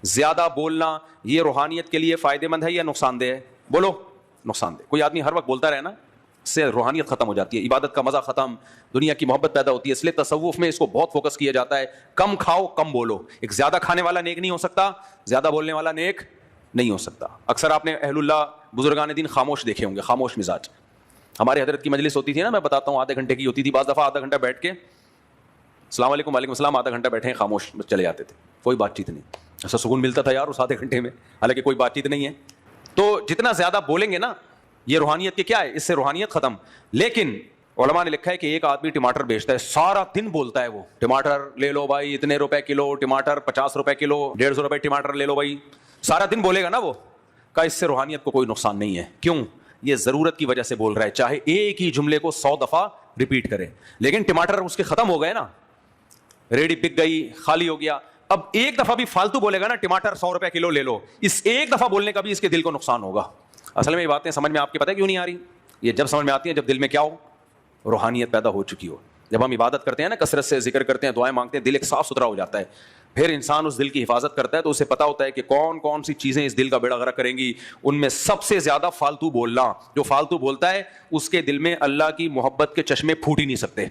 زیادہ بولنا یہ روحانیت کے لیے فائدہ مند ہے یا نقصان دہ ہے؟ بولو نقصان دہ. کوئی آدمی ہر وقت بولتا رہے نا، اس سے روحانیت ختم ہو جاتی ہے، عبادت کا مزہ ختم، دنیا کی محبت پیدا ہوتی ہے. اس لیے تصوف میں اس کو بہت فوکس کیا جاتا ہے، کم کھاؤ کم بولو. ایک زیادہ کھانے والا نیک نہیں ہو سکتا، زیادہ بولنے والا نیک نہیں ہو سکتا. اکثر آپ نے اہل اللہ بزرگان دین خاموش دیکھے ہوں گے، خاموش مزاج. ہمارے حضرت کی مجلس ہوتی تھی نا، میں بتاتا ہوں، آدھے گھنٹے کی ہوتی تھی، بعض دفعہ آدھا گھنٹہ بیٹھ کے السلام علیکم وعلیکم السلام، آدھا گھنٹہ بیٹھے خاموش چلے جاتے تھے، کوئی بات چیت نہیں. ایسا سکون ملتا تھا یار اس آدھے گھنٹے میں، حالانکہ کوئی بات چیت نہیں ہے. تو جتنا زیادہ بولیں گے نا، یہ روحانیت کے کیا ہے، اس سے روحانیت ختم. لیکن علماء نے لکھا ہے کہ ایک آدمی ٹماٹر بیچتا ہے، سارا دن بولتا ہے وہ ٹماٹر لے لو بھائی اتنے روپے کلو، ٹماٹر 50 روپے کلو، 150 روپے ٹماٹر لے لو بھائی، سارا دن بولے گا نا وہ، کہ اس سے روحانیت کو کوئی نقصان نہیں ہے. کیوں؟ یہ ضرورت کی وجہ سے بول رہا ہے، چاہے ایک ہی جملے کو 100 دفعہ ریپیٹ کرے. لیکن ٹماٹر اس کے ختم ہو گئے نا، ریڈی بک گئی، خالی ہو گیا. اب ایک دفعہ بھی فالتو بولے گا نا ٹماٹر 100 روپے کلو لے لو، اس ایک دفعہ بولنے کا بھی اس کے دل کو نقصان ہوگا. اصل میں یہ باتیں سمجھ میں آپ کے پتہ کیوں نہیں آ رہی؟ یہ جب سمجھ میں آتی ہیں جب دل میں کیا ہو، روحانیت پیدا ہو چکی ہو. جب ہم عبادت کرتے ہیں نا، کثرت سے ذکر کرتے ہیں، دعائیں مانگتے ہیں، دل ایک صاف ستھرا ہو جاتا ہے. پھر انسان اس دل کی حفاظت کرتا ہے تو اسے پتا ہوتا ہے کہ کون کون سی چیزیں اس دل کا بیڑا غرق کریں گی. ان میں سب سے زیادہ فالتو بولنا. جو فالتو بولتا ہے اس کے دل میں اللہ کی محبت کے چشمے پھوٹ ہی نہیں سکتے،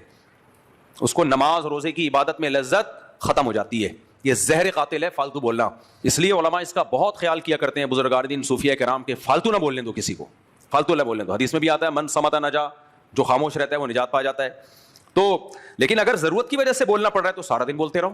اس کو نماز روزے کی عبادت میں لذت ختم ہو جاتی ہے. یہ زہر قاتل ہے فالتو بولنا. اس لیے علماء اس کا بہت خیال کیا کرتے ہیں، بزرگان دین صوفیاء کرام کے، فالتو نہ بولنے دو کسی کو، فالتو نہ بولنے دو. حدیث میں بھی آتا ہے من صمت نجا، جو خاموش رہتا ہے وہ نجات پا جاتا ہے. تو لیکن اگر ضرورت کی وجہ سے بولنا پڑ رہا ہے تو سارا دن بولتے رہو.